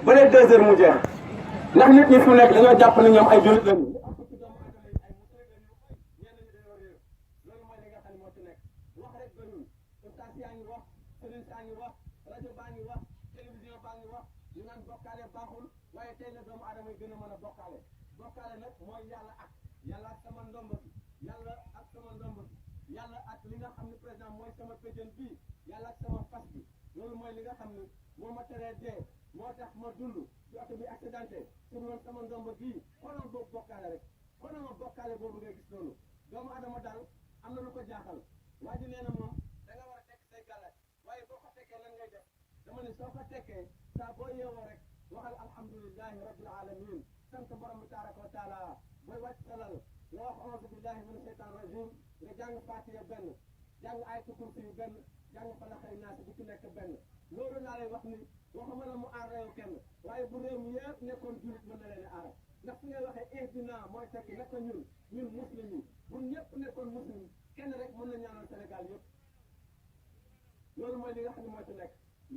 ba les 2 heures mu jeex ndax nit ñi fu nekk dañoo jàpp ne ñoom ay jullit lañu rajo baa ngi wax télévision baa ngi wax ñu naan bokkaale baaxul waaye tey la doomu aadama yi gën a mën a bokkaale nag mooy yàlla ak sama ndomb bi yàlla ak sama ndomb bi yàlla ak li nga xam ne président mooy sama péjën bii yàlla ak sama fas bi loolu mooy li nga xam ne moo ma teree dee moo tax ma dund ci oto bi accidenté pour loolu sama ndomb bii xoolal boobu bokkaale rek xoolal ma bokkaale boobu ngay gis loolu doomu aadama daal am na lu ko jaaxal waa ji nee na moom da nga war a tekk say gàllaaj waaye boo ko tekkee lan ngay def dama ne soo ko tekkee saa boo yeewoo rek waxal alhamdulillahi rabbil alamin sant borom bi tabaraka wa taala booy wàcc salal nga wax auzu billahi mina shaytan rajim nga jàng fatiha benn jàng ayatul kursi yu benn jàng falaxay naasi bu ci nekk benn loolu laa lay wax ni waxuma la mu aar réew kenn waaye bu réew mi yëpp nekkoon julit mën na leen a aar ndax su ngay waxee ihdina mooy tekki naka ñun muslim yi bu ñëpp nekkoon muslim kenn rek mën na ñaanal Sénégal yëpp loolu mooy li nga xam ne moo ci nekk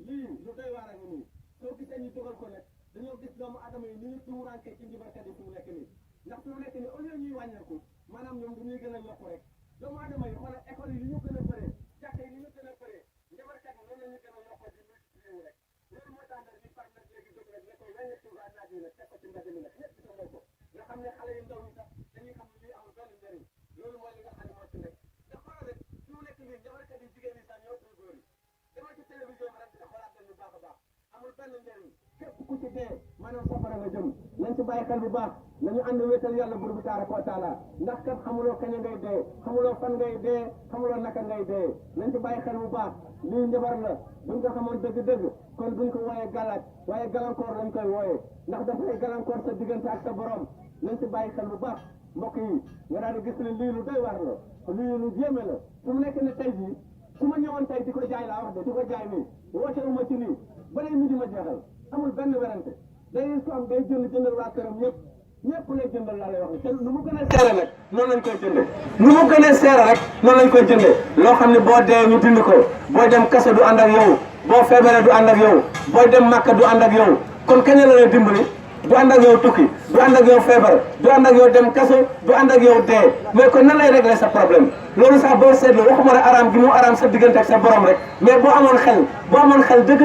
lii lu doy waar a ngi nii soo gisee ñu dugal ko nag dañoo gis doomu adama yi ni ñu tuuraanke ci njibarkat yi fu mu nekk nii ndax fu mu nekk nii au lieu ñuy wàññeeku maanaam ñoom dañuy gën a yokku rek doomu adama yi xoolal école yi li ñu gën a bëree jàkka yi li ñu gën a bëree njibarkat yi noonu la ñu gën a yokkoo di multiplier rek loolu moo tax nag ñu far nag léegi jóg rek ne ko wàññe tuura naaj yi nag teg ko ci mbedd mi nag ñëpp di ko ko nga xam ne xale yu ndaw yi sax dañuy xam ne lii amul benn njëriñ loolu mooy li nga xam ne moo ci nekk te xoolal rek fu mu nekk nii njibarkat yi jigéen yi sax ñoo ëpp góor yi demal ci télévision rek dina xoolaat leen bu baax a baax amul benn njëriñ képp ku ci dee maanaam safara nga jëm nañ ci bàyyi xel bu baax nañu ànd wéetal yàlla bur bi tabaraka wa taala ndax kat xamuloo kañ ngay dee xamuloo fan ngay dee xamuloo naka ngay dee nañ ci bàyyi xel bu baax lii njabar la buñ ko xamoon dëgg-dëgg kon duñ ko wooyee galaaj waaye gàllankoor lañ koy wooyee ndax dafay gàllankoor sa diggante ak sa borom nañ ci bàyyi xel bu baax mbokk yi nga daal di gis ne lii lu doy waar la lii lu jéeme la fu mu nekk ne tey jii su ma ñëwoon tey di ko jaay laa wax de di ko jaay nii woote uma ci nii ba lay midi ma jeexal amul benn werante day ko am day jëndal waa këram ñëpp lay jëndal laa lay wax te nu mu gën a seere nag noonu lañ koy jëndee nu mu gën a seere rek noonu lañ koy jëndee loo xam ne boo dee ñu dind ko booy dem kaso du ànd ak yow boo feebaree du ànd ak yow booy dem Makka du ànd ak yow kon kañ la lay dimbali du ànd ak yow tukki du ànd ak yow feebar du ànd ak yow dem kaso du ànd ak yow dee mais kon nan lay régler sa problème loolu sax boo seetlu waxuma la araam gi mu araam sa diggante ak sa borom rek mais boo amoon xel dëgg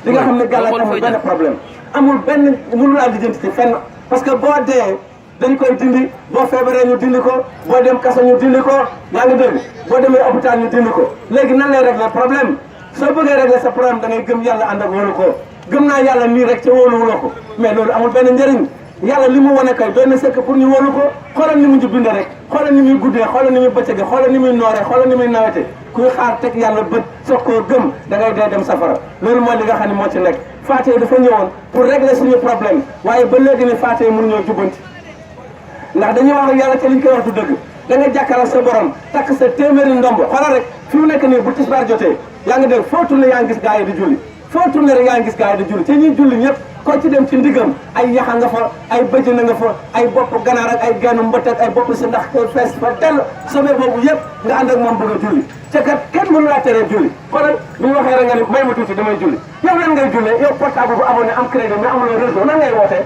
li nga xam ne gàllankoor amul benn problème amul benn mënu laa lijjanti ci fenn parce que boo dee dañ koy dindi boo feebaree ñu dindi ko boo dem kaso ñu dindi ko yaa ngi dégg boo demee hôpital ñu dindi ko léegi nan lay régler problème soo bëggee régler sa problème da ngay gëm yàlla ànd ak wóolu ko gëm naa yàlla nii rek ca wóoluwuloo ko mais loolu amul benn njëriñ yàlla li mu wane kay doy na sëkk pour ñu wóolu ko xoolal ni mu ñu bindee rek xoolal ni muy guddee xoolal ni muy bëccëgee xoolal ni muy nooree xoolal ni muy nawete kuy xaar teg yàlla bët soog koo gëm da ngay dee dem safara loolu mooy li nga xam ne moo ci nekk Faatiha dafa ñëwoon pour régler suñu problème waaye ba léegi ni Faatiha mënu ñoo jubbanti ndax dañuy wax ak yàlla te liñ koy wax du dëgg da nga jàkkaarloo sa borom takk sa téeméeri ndomb xoolal rek fi mu nekk nii bu tisbaar jotee yaa ngi dégg foo tourné yaa ngi gis gaa yi di julli foo tourné rek yaa ngi gis gaa yi di julli te ñuy julli ñëpp ko ci dem ci ndigam ay yaxa nga fa ay bëjëna nga fa ay bopp ganaar ak ay gennu mbët ak ay bopp si ndax fees fa tell sommet boobu yëpp nga ànd ak moom bëgg a julli te kat kenn mënu laa teree julli xoolal bu ñu waxee rek nga ni may ma tuuti damay julli yow lan ngay jullee yow portable bu abonné am crédit mais amuloo réseau nan ngay wootee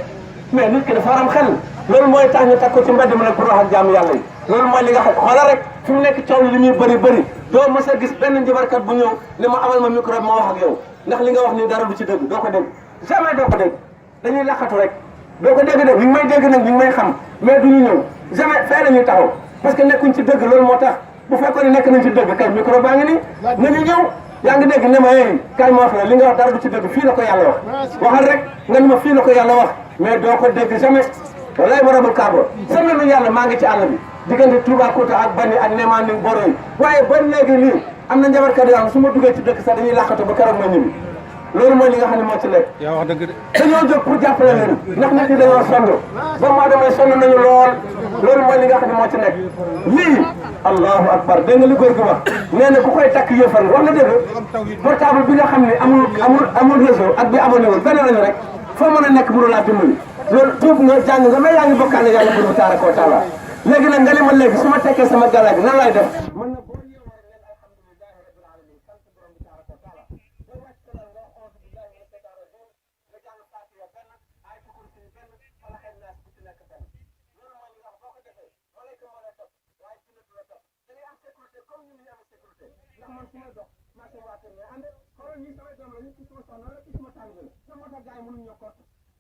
mais nit ki dafa am xel loolu mooy tax ñu teg ko ci mbedd mi nag pour wax ak jaamu yàlla yi loolu mooy li nga xam xoolal rek fi mu nekk coow li muy bëri doo mës a gis benn njabarkat bu ñëw ne ma amal ma micro ma wax ak yow ndax li nga wax nii dara du ci dëgg doo ko dégg jamais doo ko dégg dañuy laqatu rek doo ko dégg ñu ngi may dégg nag ñu ngi may xam mais duñu ñëw jamais fee la ñuy taxaw parce que nekkuñ ci dëgg loolu moo tax bu fekkoon ne nekk nañ ci dëgg kay micro baa ngi nii nañu ñëw yaa ngi dégg ne ma kay ma wax la li nga wax dara du ci dëgg fii la ko yàlla wax waxal rek nga ni ma fii la ko yàlla wax mais doo ko dégg jamais wallaay ma rabul kaaba semaine yàlla maa ngi ci àll bi diggante Toubacouta ak Bani ak Némane Boro yi waaye ba léegi nii am na njabarkat yoo xam su ma duggee ci dëkk sax dañuy làqatu ba keroog ma ñibbi loolu mooy li nga xam ne moo ci nekk yaa wax dëgg de dañoo jóg pour jàppale leen ndax nit ñi dañoo sonn ba maa damay sonn nañu lool loolu mooy li nga xam ne moo ci nekk lii allahu akbar dégg nga li góor gi wax nee na ku koy takk yëfal wax na dëgg portable bi nga xam ne amul réseau ak bi abonné wul benn lañu rek foo mën a nekk mënu laa dimbali loolu tuub nga jàng nga mais yaa ngi bokkaale yàlla bu tabaraka wa taala léegi nag nga ne ma léegi su ma tekkee sama galaaj nan laay def mën na boo ñëwee leen alhamdulillahi rabbil alamin sant borom bi tabaraka wa taala boo wàcc salal nga auzu billahi mina shaytan rajim nga jàng benn falaxee naas bu ci nekk benn loolu mooy li nga xam boo ko defee malayka moo lay topp waaye jinne du la topp da ngay am sécurité comme ñun ñu am sécurité ndax man su may dox marché waa kër ngay ànd xoolal ñii samay doom la ñu ci suma soxna la ci suma tàng la lan moo tax gars yi mënuñoo kott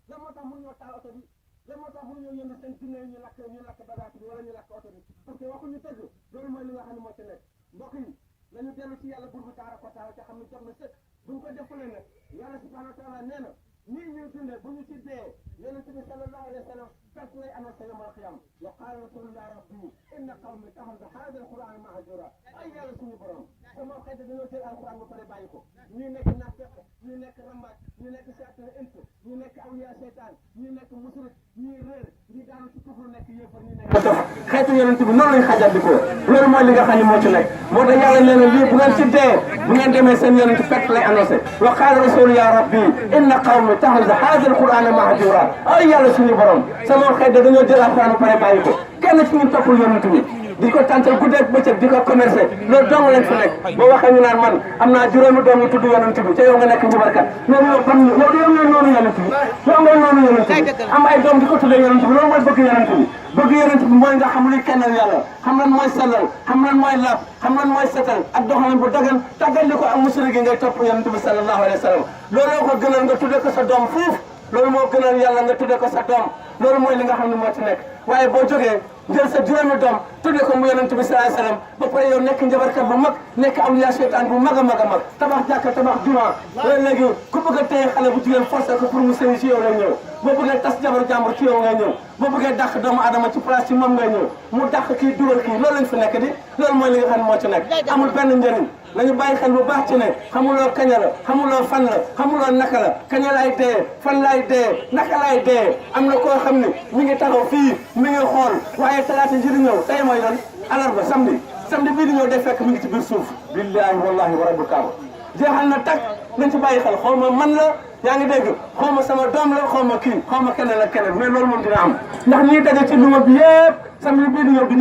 lan moo tax mënuñoo taal oto bi lan moo tax mënuñoo yënd seen jinne yi ñu lakk bagage bi wala ñu lakk oto bi parce que waxuñu dëgg loolu mooy li nga xam ne moo ci nekk mbokk yi nañu dellu ci yàlla bur bu taara ko taara te xam ne jot na sëkk buñ ko defalee nag yàlla subhanahu wa taala nee na nii ñuy dundee bu ñu ci dee yonent bi sallallahu alayhi wa sallam fekk lay annoncé yawm al-qiyam wa qaala rasulullah rabbi inna qawmi ittakhadhu hadha al-qur'ana mahjura ay yàlla suñu borom sama xeet dañoo jël alquran ba pare bàyyi ko ñuy nekk naafeq ñu nekk rambaaj ñu nekk seytaan int ñu nekk awliya seytaan ñu nekk musurit ñuy réer ñi daanu ci kufru nekk yéefar ñu nekk dof xeetu yonent bi noonu lañ xajandikoo loolu mooy li nga xam ne moo ci nekk moo tax yàlla nee na lii bu ngeen ci dee bu ngeen demee seen yonent fekk lay annoncé wa qaala rasul ya rabbi inna qawmi ittakhadhu hadha al-qur'ana mahjura ay yàlla suñu borom sama xeet dañoo jël alquran ba pare bàyyi ko kenn ci ñun toppul yonent bi di ko tàntal guddeeg bëccëg di ko commercé loolu dong lañ fi nekk boo waxee ñu naan man am naa juróomi doom yu tudd yonent bi te yow nga nekk njubarkat loolu yow ban yow yow nga noonu yonent bi yow nga noonu yonent bi am ay doom di ko tuddee yonent bi loolu mooy bëgg yonent bi bëgg yonent bi mooy nga xam luy kennal yàlla xam lan mooy sellal xam lan mooy laab xam lan mooy setal ak doxalin bu dagan tàggal li ko ak musrik gi ngay topp yonent bi sallallahu alayhi wa sallam looloo ko gënal nga tuddee ko sa doom fuuf loolu moo gënal yàlla nga tuddee ko sa doom loolu mooy li nga xam ne moo ci nekk waaye boo jógee jël sa juróomi doom tuddee ko mu yonent bi sallallahu alayhi wasallam ba pare yow nekk njabarkat bu mag nekk awliya seytaan bu mag a mag a mag tabax jàkka tabax juma loolu léegi ku bëgg a téye xale bu jigéen forcé ko pour mu sëy ci yow lay ñëw boo bëggee tas jabaru jàmbur ci yow ngay ñëw boo bëggee dàq doomu adama ci place ci moom ngay ñëw mu dàq kii dugal kii loolu lañ fi nekk di loolu mooy li nga xam ne moo ci nekk amul benn njëriñ nañu bàyyi xel bu baax ci ne xamuloo kaña la xamuloo fan la xamuloo naka la kaña laay dee fan laay dee naka laay dee am na koo xam ne mi ngi taxaw fii mi ngi xool waaye talaata ji di ñëw tey mooy lan alarba samedi bii di ñëw day fekk mi ngi ci biir suuf billahi wallahi wa rabbil kaaba jeexal na tag nañ ci bàyyi xel xaw ma man la yaa ngi dégg xaw ma sama doom la xaw ma kii xaw ma keneen ak keneen mais loolu moom dina am ndax ñii daje ci luma bi yëpp samedi bii di ñëw du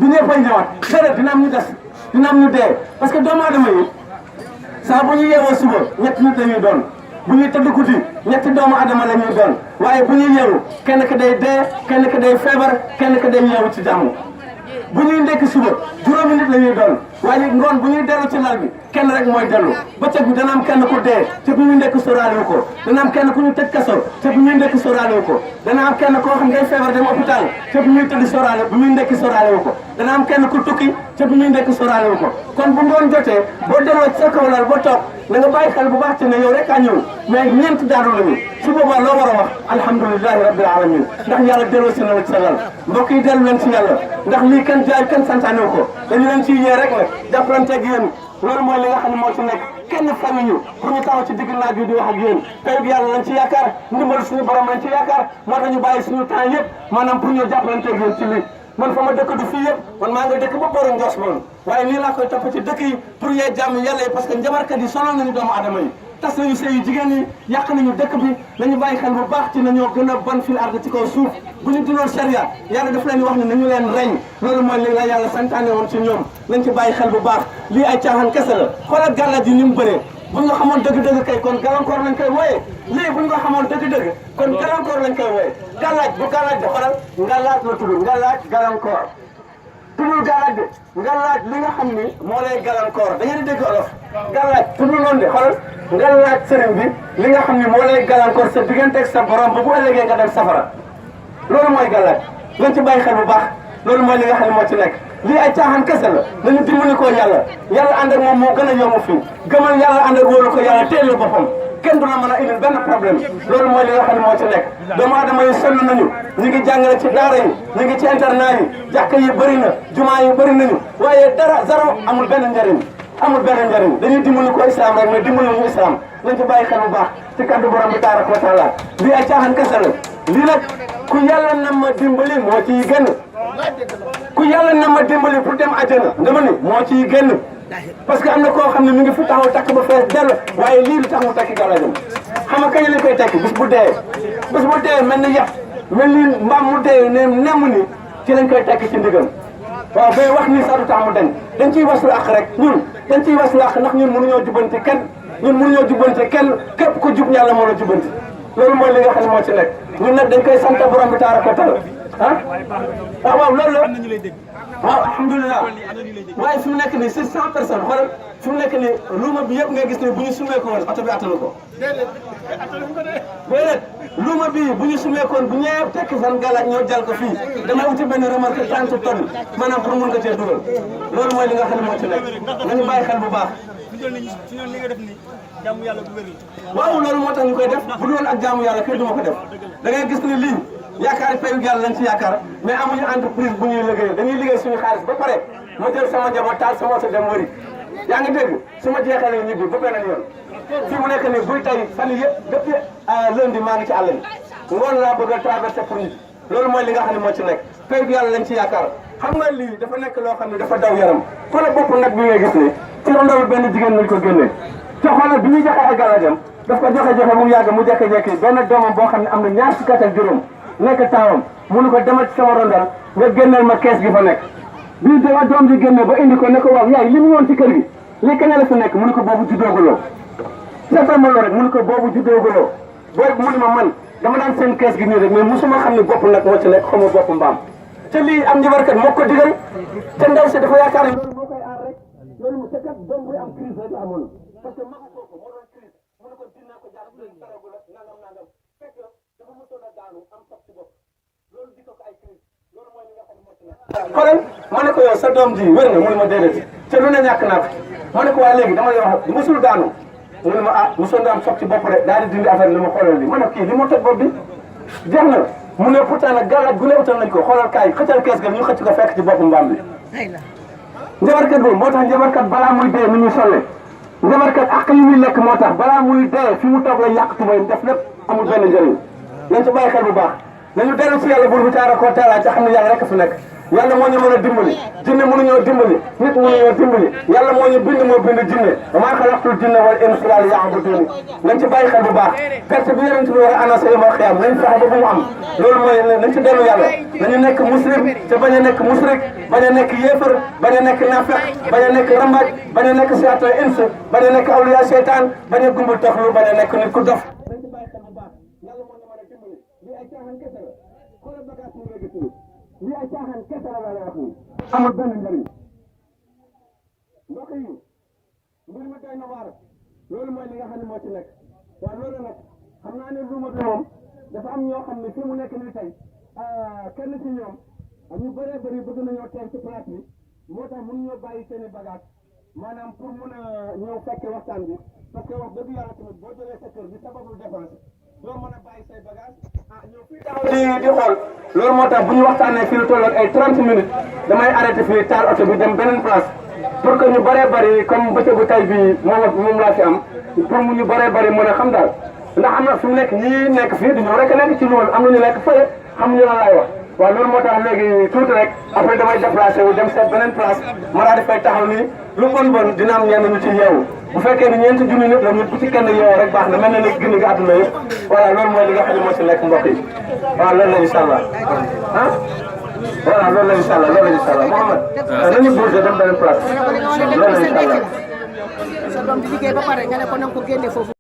ñëppay ñëwaat déedéet dina am ñu des dina am ñu dee parce que doomu aadama yi saa bu ñu yeewoo suba ñetti nit la ñuy doon bu ñuy tëdd guddi ñetti doomu adama la ñuy doon waaye bu ñuy yeewu kenn ki day dee kenn ki day feebar kenn ki day yeewu ci jàmm bu ñuy ndekki suba juróomi nit la ñuy doon waaye ngoon bu ñuy dellu ci lal bi kenn rek mooy dellu bëccëg bi dana am kenn ku dee te bu ñuy ndekki sóoraale ko dana am kenn ku ñu tëj kaso te bu ñuy ndekki sóoraale ko dana am kenn koo xam ngay feebar dem hôpital te bu ñuy tëdd sóoraale bu ñuy ndekki sóoraale ko dana am kenn ku tukki te bu ñuy ndekki sóoraale ko kon bu ngoon jotee boo delloo ci sa kaw lal ba toog na nga bàyyi xel bu baax ci ne yow rek a ñëw mais ñeent daaru lañu su boobaa loo war a wax alhamdulilahi rabbil alamin ndax yàlla delloo si na la ci sa lal mbokk yi dellu leen ci yàlla ndax lii kenn jaay kenn santaane ko dañu leen ciy yee rek nag jàppalanteeg yéen loolu mooy li nga xam ne moo ci nekk kenn fañuñu pour ñu taxaw ci digg naaj bi di wax ak yéen tey bi yàlla lañ ci yaakaar ndimbal suñu borom lañ ci yaakaar moo tax ñu bàyyi suñu temps yëpp maanaam pour ñu jàppalanteeg yéen ci lii man fa ma dëkk du fii yëpp man maa nga dëkk ba boru Ndios moom waaye nii laa koy topp ci dëkk yi pour yee jàmm yàlla yi parce que njabarkat yi sonal nañu doomu adama yi tas nañu sëy yu jigéen yi yàq nañu dëkk bi nañu bàyyi xel bu baax ci nañoo gën a bon fil ard ci kaw suuf bu ñu duloon sharia yàlla daf leen wax ne nañu leen reñ loolu mooy li la yàlla santaane woon ci ñoom nañ ci bàyyi xel bu baax lii ay caaxaan kese la xoolal gàllaaj yi ni mu bëree bu ñu ko xamoon dëgg-dëgg kay kon gàllankoor lañ koy wooyee lii bu ñu ko xamoon dëgg-dëgg kon gàllankoor lañ koy wooyee gàllaaj bu gàllaaj de xoolal ngalaaj la tudd ngalaaj gàllankoor tuddul gàllaaj de ngalaaj li nga xam ni moo lay gàllankoor da ngeen di dégg olof gàllaaj tuddul noonu de xoolal ngalaaj sëriñ bi li nga xam ni moo lay gàllankoor sa digganteeg sa borom ba bu ëllëgee nga dem safara loolu mooy gàllaaj nañ ci bàyyi xel bu baax loolu mooy li nga xam ne moo ci nekk lii ay caaxaan kese la dañu dimbali ko yàlla ànd ak moom moo gën a yomb fii gëmal yàlla ànd ak wóolu ko yàlla teel la boppam kenn du la mën a indil benn problème loolu mooy li nga xam ne moo ci nekk doomu aadama yi sonn nañu ñu ngi jàngale ci daara yi ñu ngi ci internat yi jàkka yi bëri na jumaa yi bëri nañu waaye dara zéro amul benn njëriñ dañuy dimbali ko islam rek mais dimbali ñu islam nañ ci bàyyi xel bu baax ci kaddu borom bi tabaraka wa taala lii ay caaxaan kese la lii nag ku yàlla na ma dimbali moo ciy gën ku yàlla na ma dimbali pour dem àjjana dama ni moo ciy gën parce que am na koo xam ne mi ngi fi taxaw takk ba fees dell waaye lii lu tax mu takki gàllaajam xam nga kañ lañ koy tekki bis bu dee mel ni yàpp mel ni mbaam mu dee ne nemm ni ci lañ koy tekki ci ndigam waaw bay wax nii sax du tax mu dañ ciy waslu àq rek ñun dañ ciy waslu àq ndax ñun mënuñoo jubbanti kenn képp ku jub yàlla moo la jubbanti loolu mooy li nga xam ne moo ci nekk ñun nag dañ koy sant borom bi taara ko tal waaw loolu la waaw alhamdulilah waaye fi mu nekk nii 600 personnes xoolal fi mu nekk nii luuma bi yëpp nga gis ne bu ñu sumee ko woon oto bi attanu ko déedéet luuma bi bu ñu sumee ko woon bu ñëwee tekki fan galaaj ñëw jal ko fii damay uti benn remorque 30 tonnes maanaam pour mun ko cee dugal loolu mooy li nga xam ne moo ci nekk nañu bàyyi xel bu baax waaw loolu moo tax ñu koy def bu doon ak jaamu yàlla kër duma ko def da ngay gis ni lii yaakaar payu yàlla lañ ci yaakaar mais amuñu entreprise bu ñuy liggéey dañuy liggéey suñu xaalis ba pare ma jël sama njaboot taal sama oto dem wëri yaa ngi dégg su ma jeexalee ñibbi ba beneen yoon fii mu nekk nii buy tey fan yëpp depuis lundi maa ngi ci àll bi ngoon laa bëgg a traversé pour nit loolu mooy li nga xam ne moo ci nekk payu yàlla lañ ci yaakaar xam nga lii dafa nekk loo xam ne dafa daw yaram xoolal bopp nag bi ngay gis ni ci rondalu benn jigéen nañ ko génnee te xoolal bi ñuy joxe ay galajam daf ko joxe mu yàgg mu jékki-jékki benn doomam boo xam ne am na ñaar fukki at ak juróom nekk taawam mënu ko demal ci sama rondal nga génneel ma kees gi fa nekk bii dama doom ji génne ba indi ko ne ko waaw yaay li mu woon ci kër gi lii kañ la fi nekk mënu ko boobu juddooguloo ma rek mënu ko boobu juddooguloo boobu mu ni ma man dama daan seen kees gi nii rek mais mosuma xam ne bopp nag moo ci nekk xaw ma bopp mbaam te lii am njabarkat moo ko digal te ndaw si dafa yaakaar ne loolu moo koy aar rek loolu mu te kat doom buy am crise rek la amoon parce que maxa kooku moo doon crise mu ne ko dinaa ko jaar taragu la nangam fekk dafa mosoon a daanu am sax ci bopp loolu di ko ay crise loolu mooy li nga xam ne moo ci nekk xoolal ma ne ko yow sa doom ji wér na mu ne ma déedéet te lu ne ñàkk naa ko ma ne ko waa léegi dama lay wax mosul daanu mu ne ma mosoon nga am soog ci bopp rek daal di dindi affaire li ma xoolal li ma ne kii li ma toj bopp bi jeex na mu ne pourtant nag gàllaaj gu ne utal nañ ko xoolal kaay xëccal kees ga ñu xëcc ko fekk ci boppu mbaam bi njabarkat boobu moo tax njabarkat balaa muy dee ni muy solle njabarkat ak yi muy lekk moo tax balaa muy dee fi mu toog la yàq tubay def lépp amul benn njëriñ nañ ci bàyyi xel bu baax nañu dellu ci yàlla buur bi taara koo taala ci xam ne yàlla rek fi nekk yàlla moo ñu mën a dimbali jinne mënuñoo dimbali nit mënuñoo dimbali yàlla moo ñu bind moo bind jinne wa maa xalaqtul jinna wal insa illa liya'budun nañ ci bàyyi xel bu baax perte bi yonent bi war a annoncé yomal xiyaam nañ fexe ba bu mu am loolu mooy nañ ci dellu yàlla nañu nekk muslim te bañ a nekk musrik bañ a nekk yéefar bañ a nekk nafeq bañ a nekk rambaaj bañ a nekk seytaan ins bañ a nekk awliya seytaan bañ a gumbul taxlu bañ a nekk nit ku dof nañ ci bàyyi xel bu baax yàlla moo ñu mën a dimbali lii ay caaxaan kese la xoolal bagage mu léegi tuuti lii ay caaxaan kese la lay wax nii amul benn njëriñ mbokk yi mbir mi doy na waar loolu mooy li nga xam ne moo ci nekk waaw loolu nag xam naa ne luuma bi moom dafa am ñoo xam ne fii mu nekk nii tey kenn ci ñoom ñu bëree bëri bëgg nañoo teew ci place bi moo tax mun ñoo bàyyi seen i bagage maanaam pour mun a ñëw fekke waxtaan bi parce que wax dëgg yàlla tamit boo jëlee sa kër bi sababu dépense doo mën a bàyyi say bagage ñëw fii taxaw di xool loolu moo tax bu ñu waxtaanee fii lu toll ak ay 30 minutes damay arrêté fii taal oto bi dem beneen place pour que ñu bëree bëri comme bëccëgu tay bi moom laa fi am pour mu ñu bëree bëri mën a xam daal ndax am na fi mu nekk ñii nekk fii du ñu rek nekk ci loolu am na ñu nekk fële xamuñu lan laay wax waaw loolu moo tax léegi tuuti rek après damay déplacé wu dem seet beneen place ma daal di fay taxaw nii lu bon dina am ñenn ñu ci yeewu bu fekkee ni ñeenti junni nit la ñu bu ci kenn yeewoo rek baax na mel na ni gën nga àdduna yëpp voilà loolu mooy li nga xam ne moo ci nekk mbokk yi waaw loolu la incha allah voilà loolu la incha allah loolu la incha allah Mouhamed nañu bougé dem beneen place loolu la incha allah.